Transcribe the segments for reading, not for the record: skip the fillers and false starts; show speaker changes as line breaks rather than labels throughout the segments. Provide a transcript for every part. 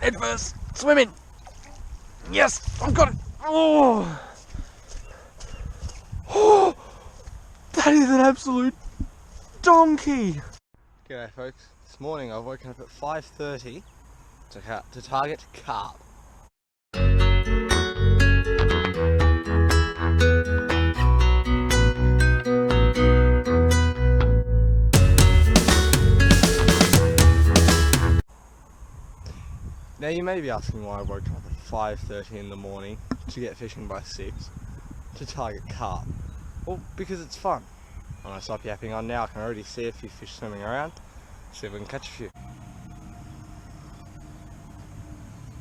Head first, swimming. Yes, I've got it. Oh, oh, that is an absolute donkey. G'day folks, this morning I've woken up at 5:30 to target carp. Now you may be asking why I woke up at 5:30 in the morning to get fishing by 6 to target carp. Well, because it's fun. When I stop yapping on now, I can already see a few fish swimming around. See if we can catch a few.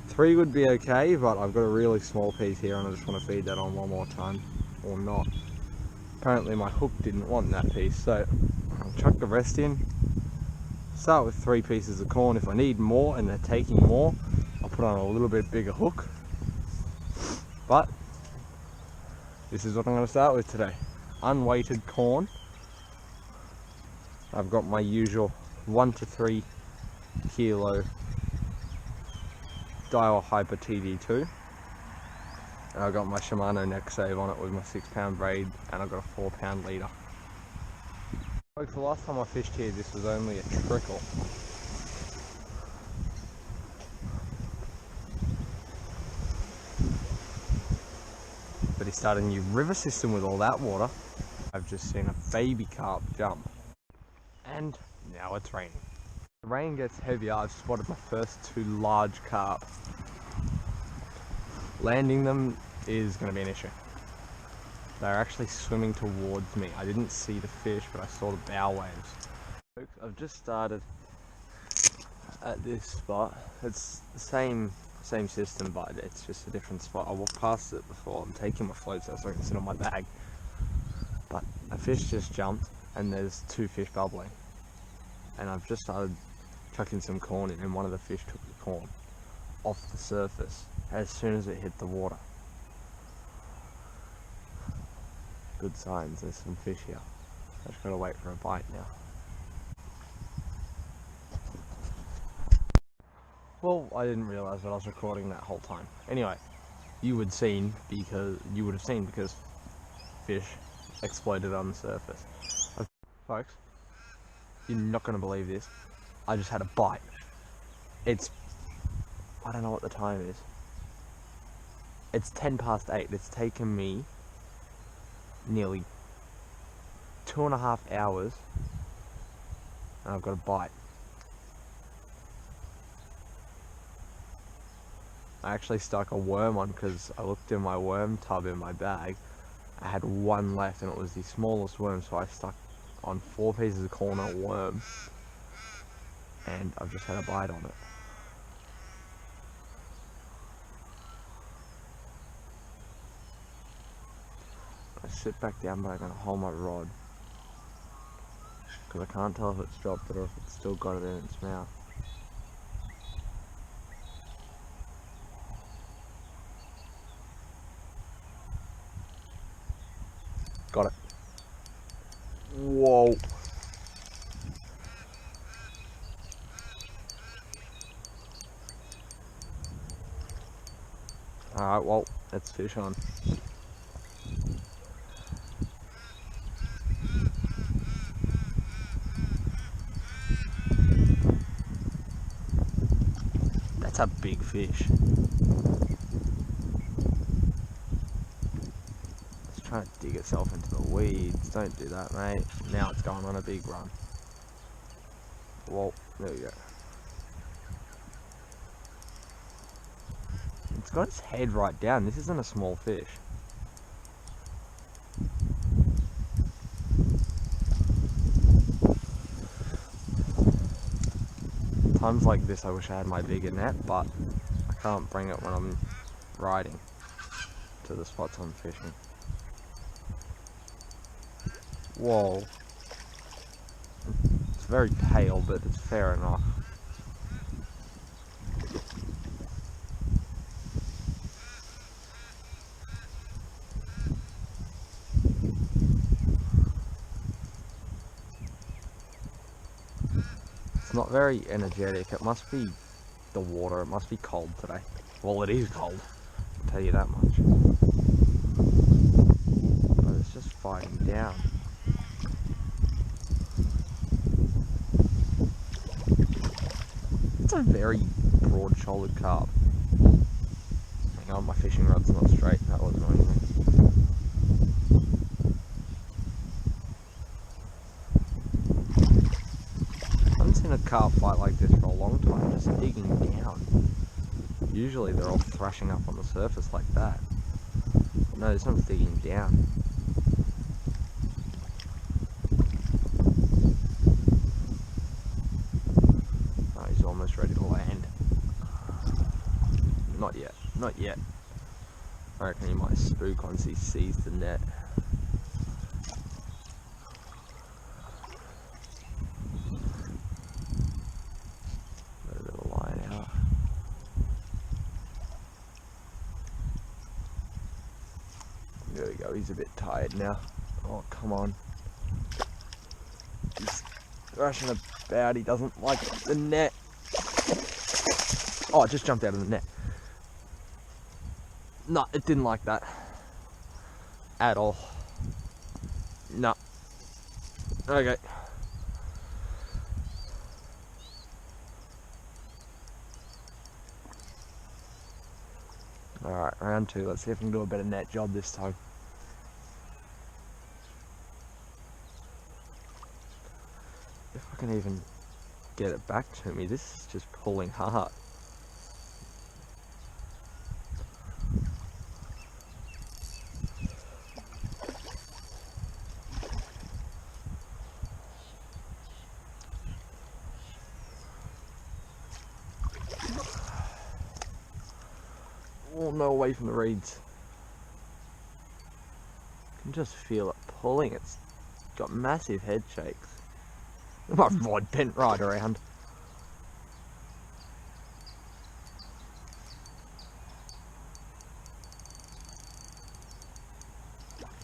3 would be okay, but I've got a really small piece here and I just want to feed that on one more time, or not. Apparently my hook didn't want that piece, so I'll chuck the rest in. Start with 3 pieces of corn. If I need more and they're taking more, I'll put on a little bit bigger hook. But this is what I'm going to start with today. Unweighted corn. I've got my usual 1 to 3 kilo Dial Hyper TD2. And I've got my Shimano neck save on it with my 6-pound braid, and I've got a 4-pound leader. Folks, the last time I fished here, this was only a trickle. But he started a new river system with all that water. I've just seen a baby carp jump. And now it's raining. The rain gets heavier. I've spotted my first 2 large carp. Landing them is going to be an issue. They're actually swimming towards me. I didn't see the fish, but I saw the bow waves. I've just started at this spot. It's the same system, but it's just a different spot. I walked past it before. I'm taking my floats out so I can sit on my bag. But a fish just jumped, and there's 2 fish bubbling. And I've just started chucking some corn in, and one of the fish took the corn off the surface as soon as it hit the water. Good signs, there's some fish here. I just gotta wait for a bite now. Well, I didn't realise that I was recording that whole time. Anyway, you would have seen because fish exploded on the surface. Folks, you're not gonna believe this. I just had a bite. I don't know what the time is. It's 10 past 8. It's taken me nearly 2.5 hours and I've got a bite. I actually stuck a worm on because I looked in my worm tub in my bag. I had 1 left and it was the smallest worm, so I stuck on 4 pieces of corn on a worm and I've just had a bite on it. I sit back down, but I'm going to hold my rod because I can't tell if it's dropped it or if it's still got it in its mouth. Got it. Whoa. Alright, well, let's fish on. That's a big fish. It's trying to dig itself into the weeds. Don't do that, mate. Now it's going on a big run. Whoa, there we go. It's got its head right down. This isn't a small fish. Times like this I wish I had my bigger net, but I can't bring it when I'm riding to the spots I'm fishing. Whoa. It's very pale, but it's fair enough. It's not very energetic. It must be the water. It must be cold today. Well, it is cold, I'll tell you that much. But it's just fighting down. It's a very broad-shouldered carp. Hang on, my fishing rod's not straight. That was annoying me. I haven't seen a carp fight like this for a long time, just digging down. Usually they're all thrashing up on the surface like that. But no, this one's digging down. Oh, he's almost ready to land. Not yet, not yet. I reckon he might spook once he sees the net. Let a bit of line out. There we go, he's a bit tired now. Oh, come on. He's thrashing about, he doesn't like the net. Oh, it just jumped out of the net. No, it didn't like that. At all. No. Okay. Alright, round 2. Let's see if we can do a better net job this time. If I can even get it back to me, this is just pulling hard. Oh no, away from the reeds. I can just feel it pulling. It's got massive head shakes. My rod bent right around.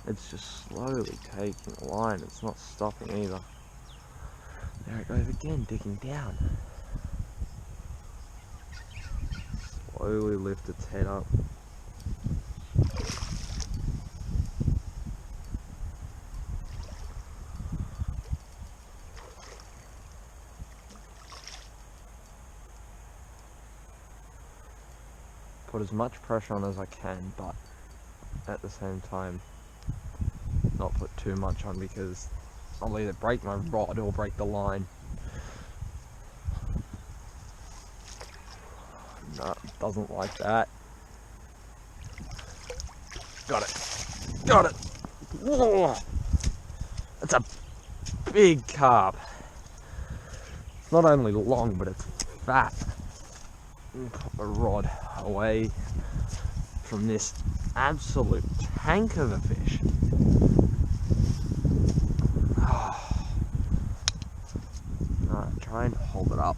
It's just slowly taking a line. It's not stopping either. There it goes again, digging down. Slowly lift its head up. Put as much pressure on as I can, but at the same time not put too much on, because I'll either break my rod or break the line. No, it doesn't like that. Got it. Got it. Whoa. That's a big carp. It's not only long, but it's fat. Put the rod away from this absolute tank of a fish. Alright, try and hold it up.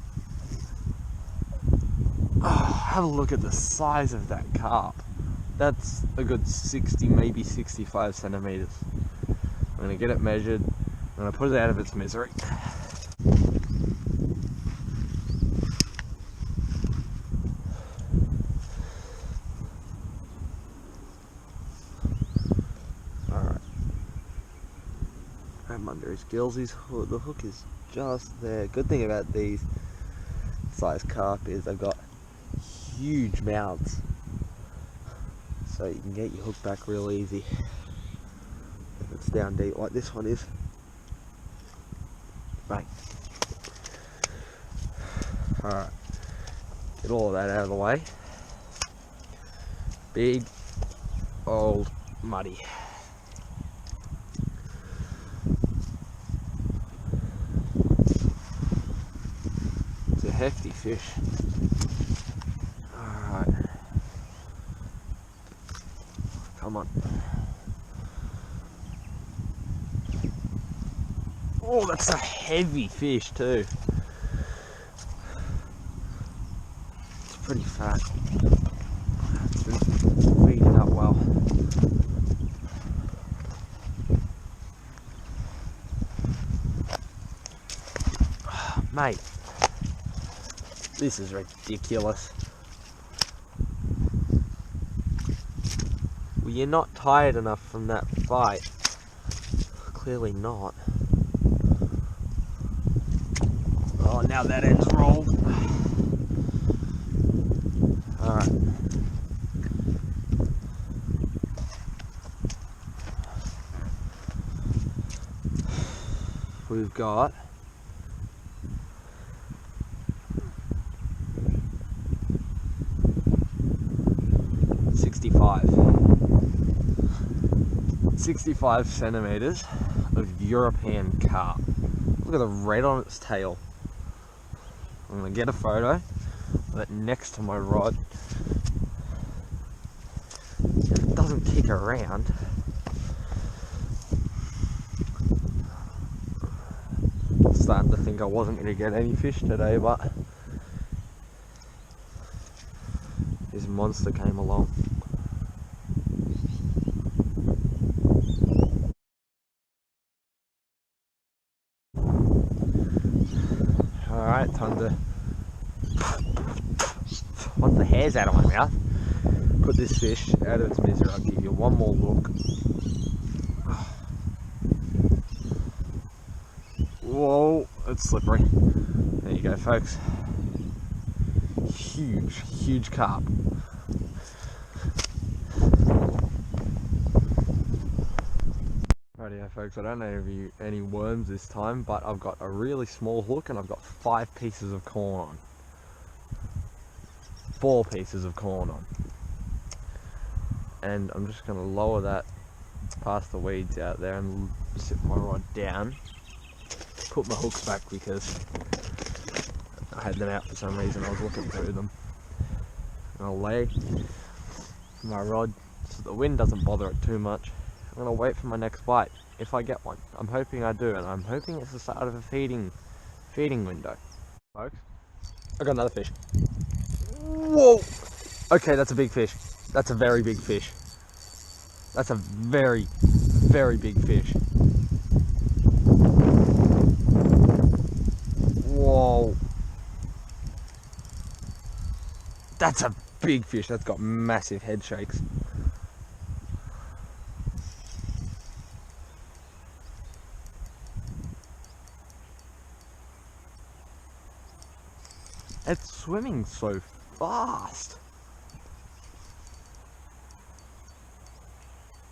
Oh, have a look at the size of that carp. That's a good 60, maybe 65 centimeters. I'm going to get it measured. I'm going to put it out of its misery. Alright. I'm under his gills. The hook is just there. Good thing about these size carp is they've got huge mouths, so you can get your hook back real easy if it's down deep like this one is. Bang. Alright, get all of that out of the way. Big, old, muddy. It's a hefty fish. Alright. Come on. Oh, that's a heavy fish too. It's pretty fat. It's been feeding up well. Mate. This is ridiculous. Well, you're not tired enough from that fight. Clearly not. Oh, now that end's rolled. Alright. We've got sixty-five centimeters of European carp. Look at the red on its tail. I'm gonna get a photo of it next to my rod. If it doesn't kick around, I'm starting to think I wasn't gonna get any fish today, but this monster came along. Alright, time to once the hair's out of my mouth, put this fish out of its misery. I'll give you one more look. Whoa, it's slippery. There you go, folks. Huge carp. Rightio, folks, I don't have any worms this time, but I've got a really small hook and I've got 5 pieces of corn on. 4 pieces of corn on. And I'm just going to lower that past the weeds out there and sit my rod down. Put my hooks back because I had them out for some reason. I was looking through them. And I'll lay my rod so the wind doesn't bother it too much. I'm going to wait for my next bite, if I get one. I'm hoping I do, and I'm hoping it's the start of a feeding window. Folks, I got another fish. Whoa! Okay, that's a big fish. That's a very big fish. That's a very big fish. Whoa! That's a big fish. That's got massive head shakes. It's swimming so fast.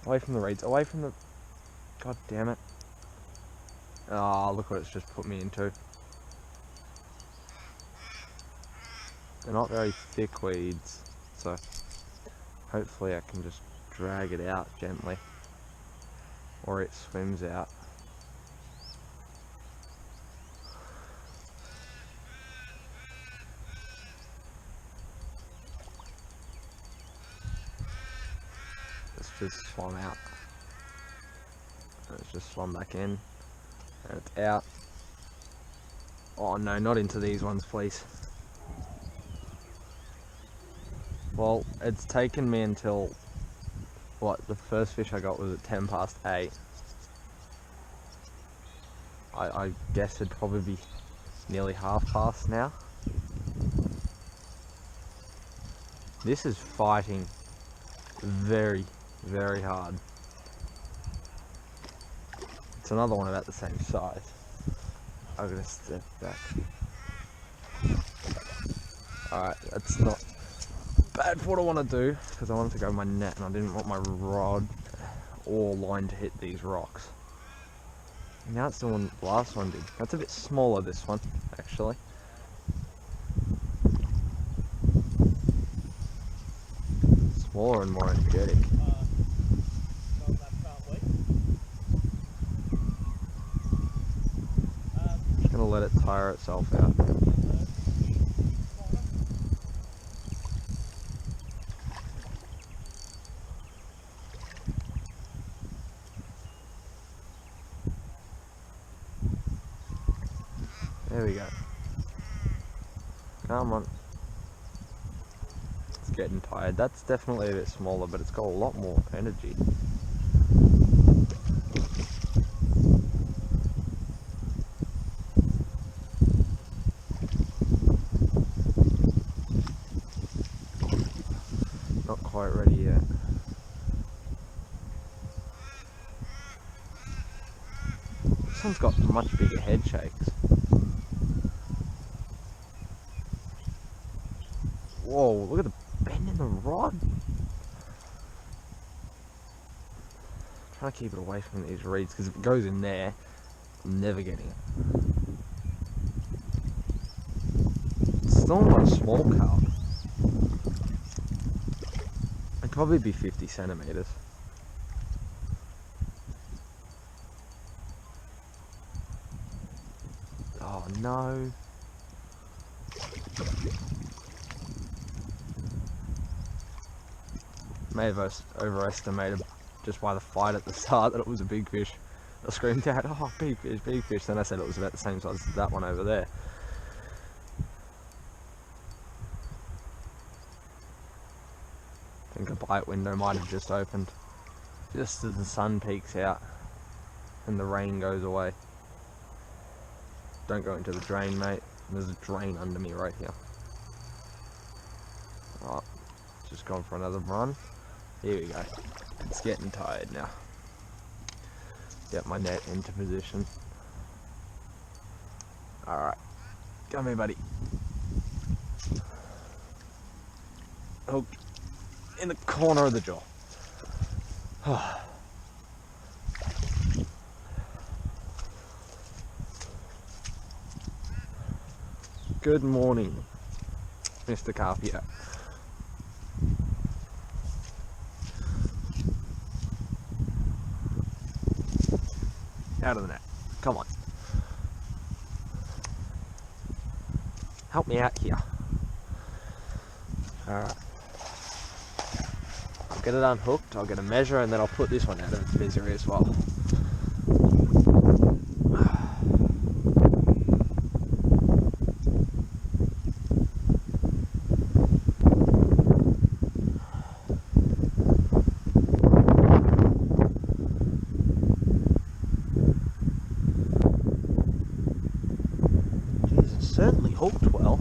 Away from the reeds, away from the... God damn it. Oh, look what it's just put me into. They're not very thick weeds, so hopefully I can just drag it out gently, or it swims out. Just swum out. It's just swum back in, and it's out. Oh no, not into these ones, please. Well, it's taken me until, what, the first fish I got was at 10 past 8. I guess it'd probably be nearly half past now. This is fighting very hard. It's another one about the same size. I'm gonna step back. Alright, that's not bad for what I want to do, because I wanted to go with my net and I didn't want my rod or line to hit these rocks. Now it's the one the last one did. That's a bit smaller, this one, actually. Smaller and more energetic. Just gonna let it tire itself out. There we go. Come on. It's getting tired. That's definitely a bit smaller, but it's got a lot more energy. not quite ready yet. This one's got much bigger head shakes. Whoa, look at the bend in the rod. I'm trying to keep it away from these reeds because if it goes in there, I'm never getting it. It's still not a small carp. It'd probably be 50 centimeters. Oh no. May have overestimated just by the fight at the start that it was a big fish. I screamed out, oh, big fish, big fish. Then I said it was about the same size as that one over there. I think a bite window might have just opened. Just as the sun peeks out and the rain goes away. Don't go into the drain, mate. There's a drain under me right here. Oh, just gone for another run. Here we go. It's getting tired now. Get my net into position. Alright. Come here, buddy. Hook in the corner of the jaw. Good morning, Mr. Carp. Out of the net. Come on. Help me out here. Alright. I'll get it unhooked, I'll get a measure, and then I'll put this one out of its misery as well. Certainly hooked well.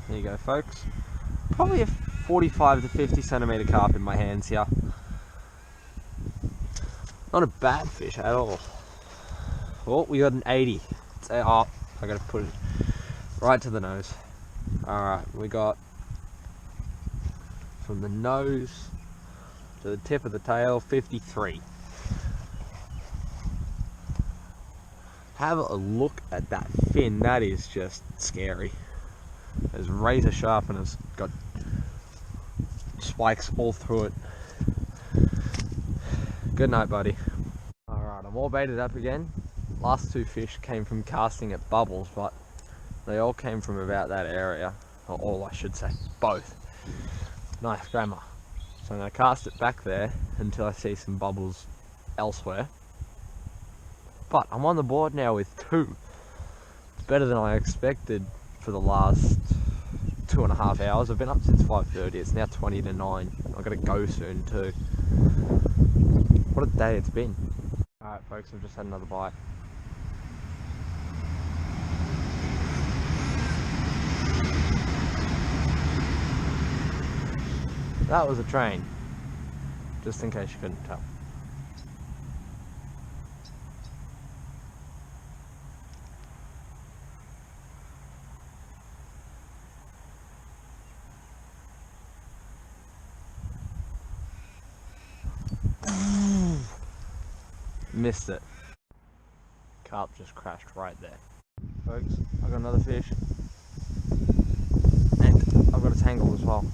There you go, folks. Probably a 45 to 50 centimeter carp in my hands here. Not a bad fish at all. Oh, we got an 80. Oh, I gotta put it right to the nose. Alright, we got from the nose to the tip of the tail, 53. Have a look at that fin, that is just scary. It's razor sharp and it's got spikes all through it. Good night, buddy. Alright, I'm all baited up again. Last two fish came from casting at bubbles, but they all came from about that area. Or all, I should say, both. Nice grammar. So I'm going to cast it back there until I see some bubbles elsewhere. But I'm on the board now with 2. It's better than I expected for the last 2.5 hours. I've been up since 5:30. It's now 20 to 9. I've got to go soon too. What a day it's been. Alright folks, I've just had another bite. That was a train, just in case you couldn't tell. Missed it. Carp just crashed right there. Folks, I got another fish. And I've got a tangle as well.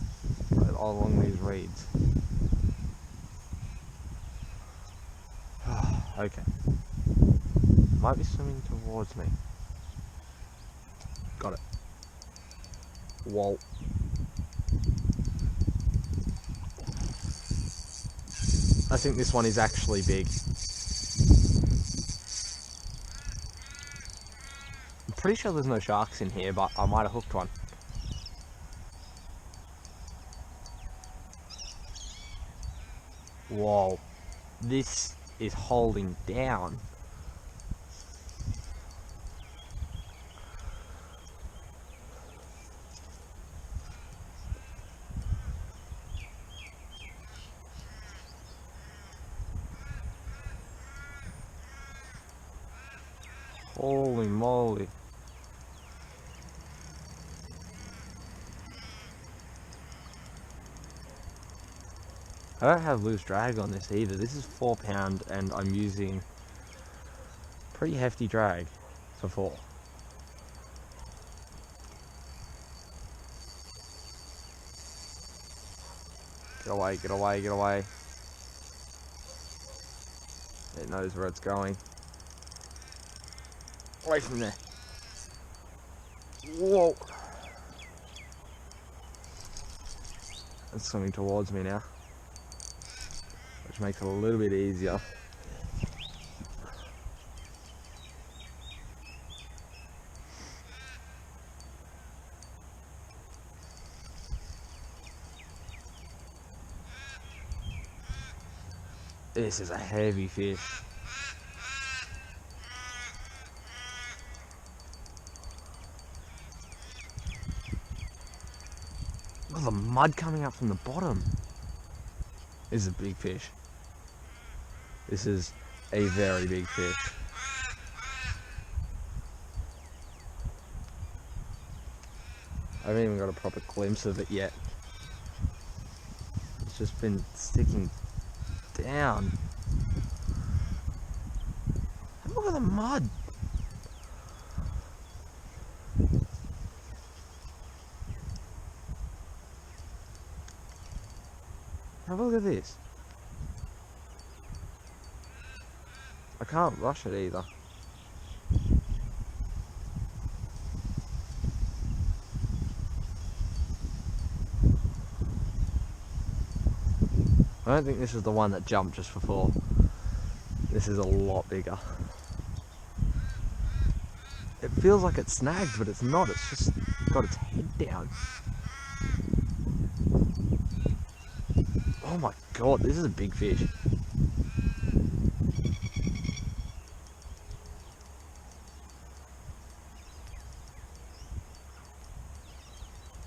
All along these reeds. Okay. Might be swimming towards me. Got it. Whoa. I think this one is actually big. I'm pretty sure there's no sharks in here, but I might have hooked one. Whoa, this is holding down. Holy moly. I don't have loose drag on this either. This is 4 pound and I'm using pretty hefty drag for 4. Get away, get away, get away. It knows where it's going. Away from there. Whoa. It's swimming towards me now, which makes it a little bit easier. This is a heavy fish. Look at the mud coming up from the bottom. This is a big fish. This is a very big fish. I haven't even got a proper glimpse of it yet. It's just been sticking down. Have a look at the mud. Have a look at this. I can't rush it either. I don't think this is the one that jumped just before. This is a lot bigger. It feels like it's snagged, but it's not. It's just got its head down. Oh my god, this is a big fish.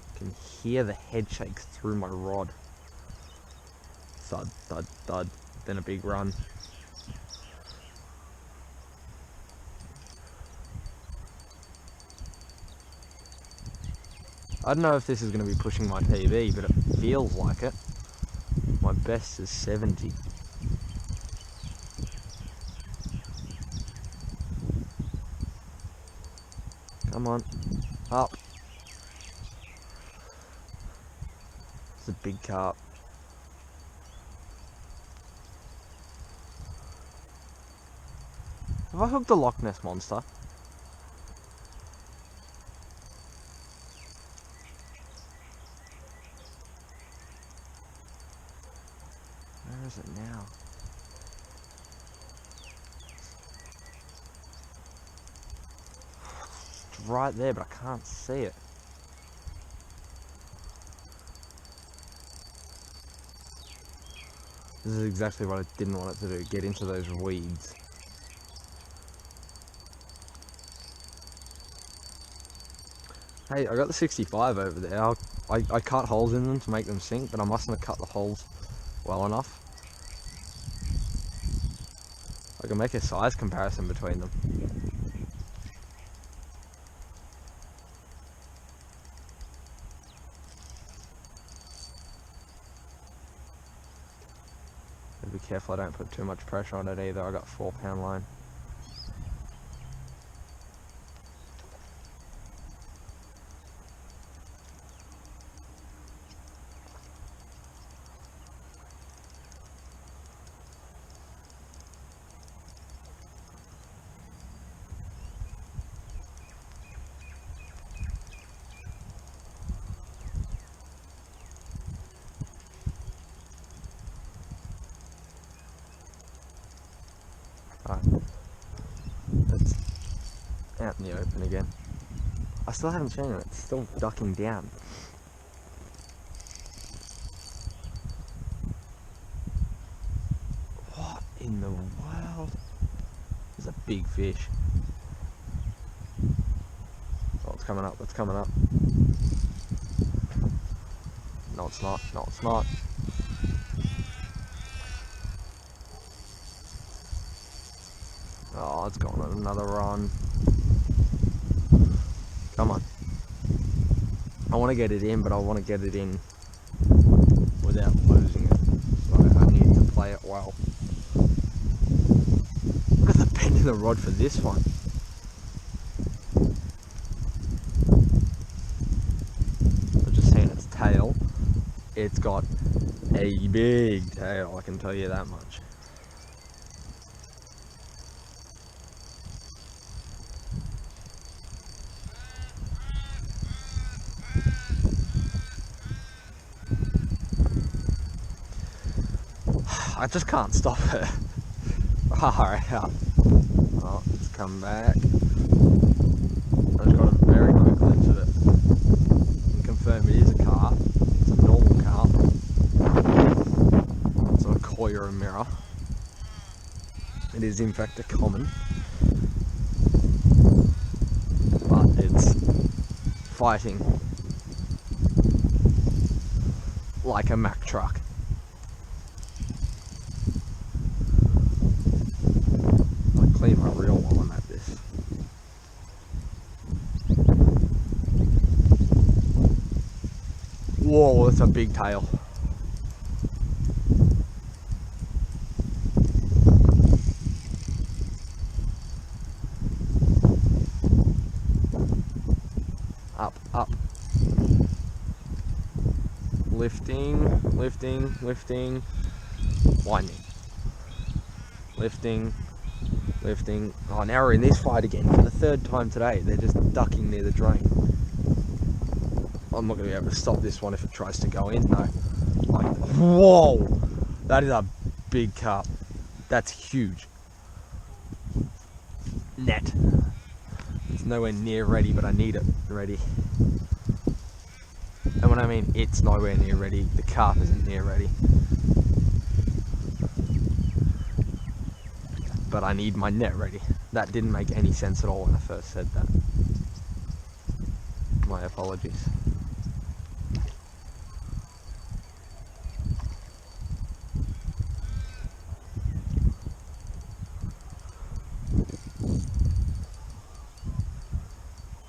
I can hear the head shakes through my rod. Thud, thud, thud, then a big run. I don't know if this is going to be pushing my PB, but it feels like it. My best is 70. Come on, up. It's a big carp. Have I hooked the Loch Ness Monster? Where is it now? It's right there, but I can't see it. This is exactly what I didn't want it to do, get into those weeds. Hey, I got the 65 over there. I cut holes in them to make them sink, but I mustn't have cut the holes well enough. I can make a size comparison between them. Be careful I don't put too much pressure on it either. I got 4 pound line. It's out in the open again. I still haven't seen it, it's still ducking down. big fish. Oh, it's coming up, it's coming up. No, it's not, no, it's not. Oh, it's going on another run. Come on. I want to get it in, but I want to get it in without losing it. So I need to play it well. Look at the bend in the rod for this one. I've just seen its tail. It's got a big tail, I can tell you that much. I just can't stop it. Alright, oh, it's come back. I just got a very quick glimpse of it and confirm it is a carp. It's a normal carp. It's not a koi or a mirror. It is in fact a common, but it's fighting like a Mack truck. Clean my reel while I'm at this. Whoa, that's a big tail. Up, up. Lifting, lifting, lifting. Winding. Lifting. Lifting. Oh, now we're in this fight again for the third time today. They're just ducking near the drain. I'm not going to be able to stop this one if it tries to go in though. Like, whoa! That is a big carp. That's huge. Net. It's nowhere near ready, but I need it ready. And when I mean it's nowhere near ready, the carp isn't near ready. But I need my net ready. That didn't make any sense at all when I first said that. My apologies.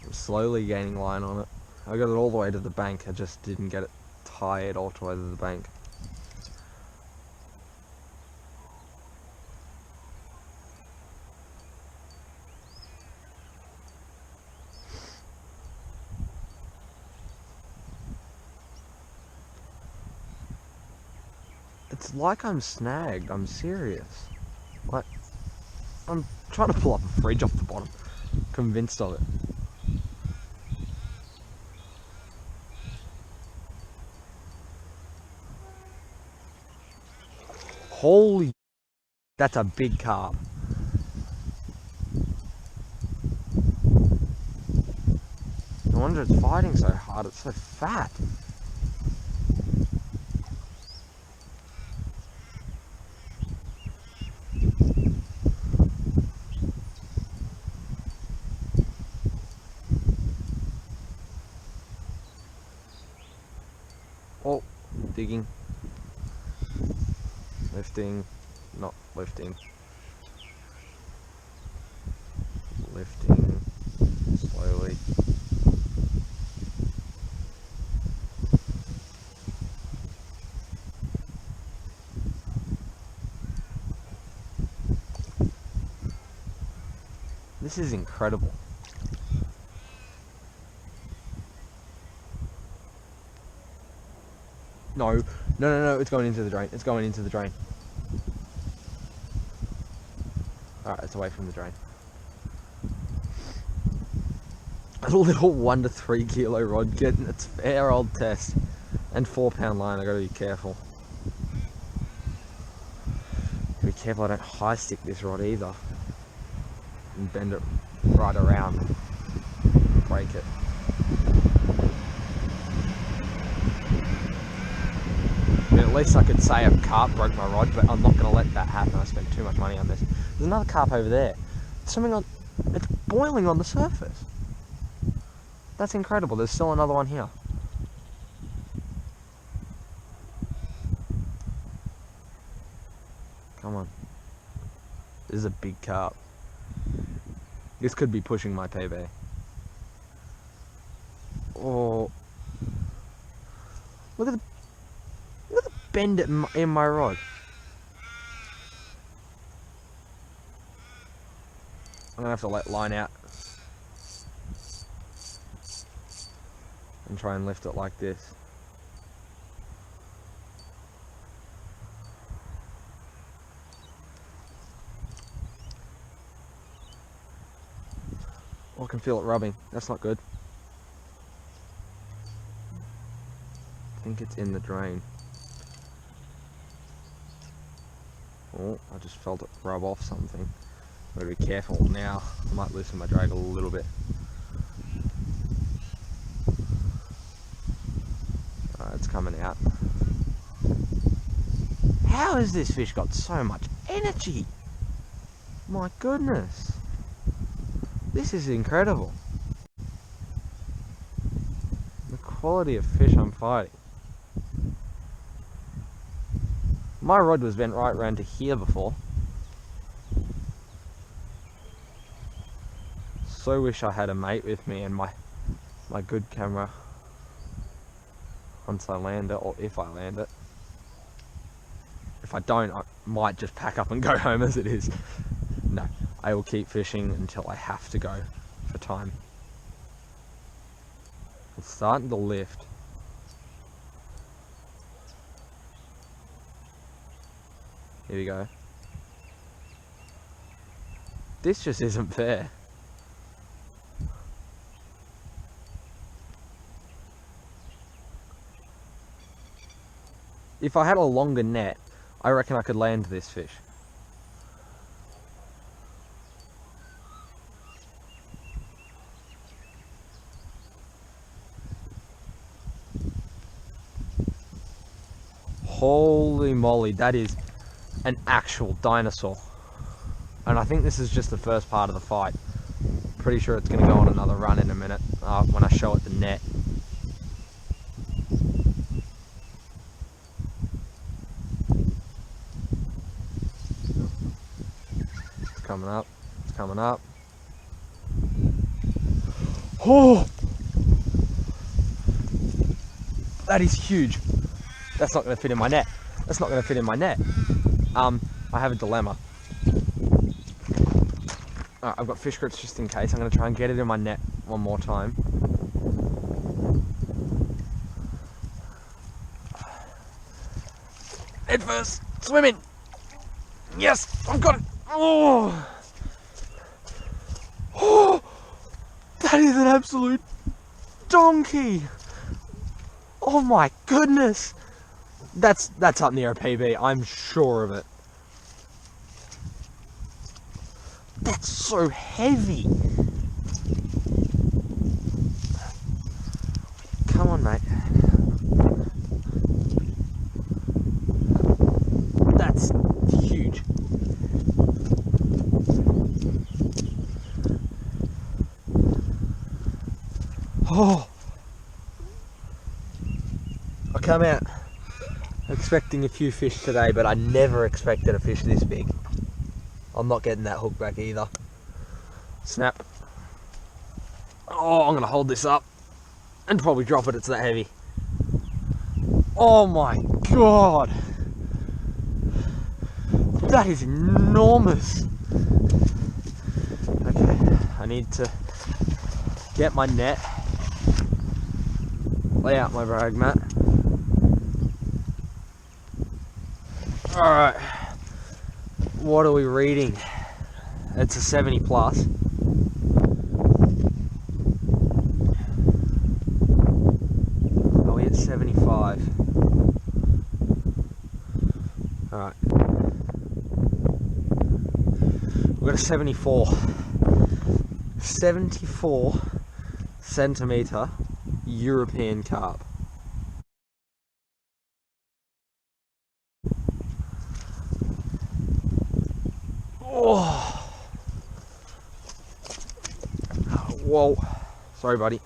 I'm slowly gaining line on it. I got it all the way to the bank, I just didn't get it tied all the way to the bank. It's like I'm snagged, I'm serious. Like, I'm trying to pull up a fridge off the bottom. Convinced of it. Holy, that's a big carp. No wonder it's fighting so hard, it's so fat. Oh, digging. Lifting, not lifting. Lifting, slowly. This is incredible. No, no, it's going into the drain. It's going into the drain. Alright, it's away from the drain. A little 1 to 3 kilo rod getting its fair old test. And 4-pound line, I gotta be careful. Be careful I don't high stick this rod either. And bend it right around. Break it. I mean, at least I could say a carp broke my rod, but I'm not going to let that happen. I spent too much money on this. There's another carp over there. swimming on, it's boiling on the surface. That's incredible. There's still another one here. Come on. This is a big carp. This could be pushing my PB. Oh. Look at the bend in my rod. I'm gonna have to let line out and try and lift it like this. Oh, I can feel it rubbing. That's not good. I think it's in the drain. Oh, I just felt it rub off something. Gotta be careful now. I might loosen my drag a little bit. It's coming out. How has this fish got so much energy? My goodness. This is incredible. The quality of fish I'm fighting. My rod was bent right around to here before. So wish I had a mate with me and my good camera once I land it, or if I land it. If I don't, I might just pack up and go home as it is. No, I will keep fishing until I have to go for time. It's starting to lift. Here we go. This just isn't fair. If I had a longer net, I reckon I could land this fish. Holy moly, that is an actual dinosaur. And I think this is just the first part of the fight. Pretty sure it's going to go on another run in a minute when I show it the net. It's coming up. It's coming up. Oh! That is huge. That's not going to fit in my net. That's not going to fit in my net. I have a dilemma. Alright, I've got fish grips just in case. I'm going to try and get it in my net one more time. Head first, swimming. Yes, I've got it. Oh, oh, that is an absolute donkey. Oh my goodness. That's up near a PB, I'm sure of it. That's so heavy. Come on, mate. That's huge. Oh. I come out expecting a few fish today, but I never expected a fish this big. I'm not getting that hook back either. Snap. Oh, I'm gonna hold this up and probably drop it, it's that heavy. Oh my god. That is enormous. Okay, I need to get my net, lay out my drag mat. Alright, what are we reading? It's a 70 plus. Are we at 75? Alright. We've got a 74. 74 centimetre European carp. Oh, Whoa. Sorry, buddy.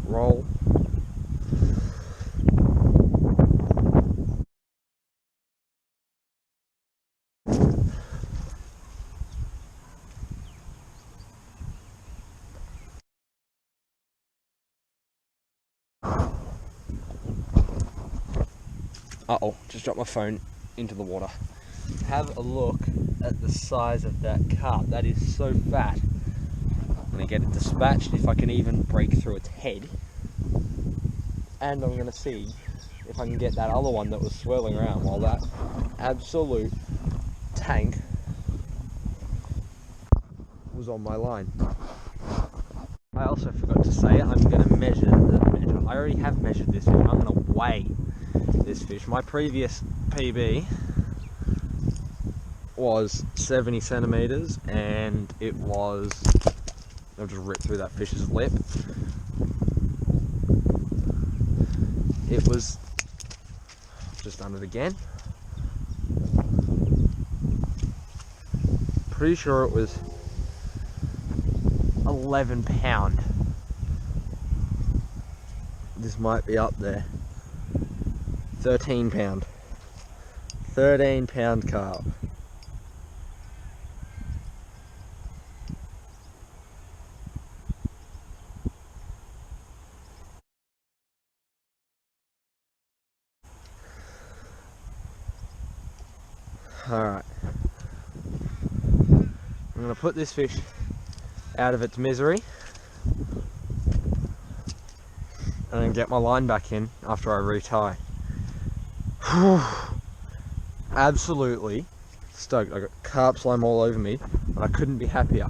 Roll. Uh-oh, just dropped my phone into the water. Have a look at the size of that carp. That is so fat. I'm going to get it dispatched if I can even break through its head. And I'm going to see if I can get that other one that was swirling around while that absolute tank was on my line. I also forgot to say I'm going to measure. I already have measured this fish. I'm going to weigh this fish. My previous PB was 70 centimeters, and it was, I'll just rip through that fish's lip. It was, just done it again. Pretty sure it was 11 pound. This might be up there. 13 pound. 13 pound carp. Alright. I'm going to put this fish out of its misery and then get my line back in after I retie. Absolutely stoked. I got carp slime all over me and I couldn't be happier.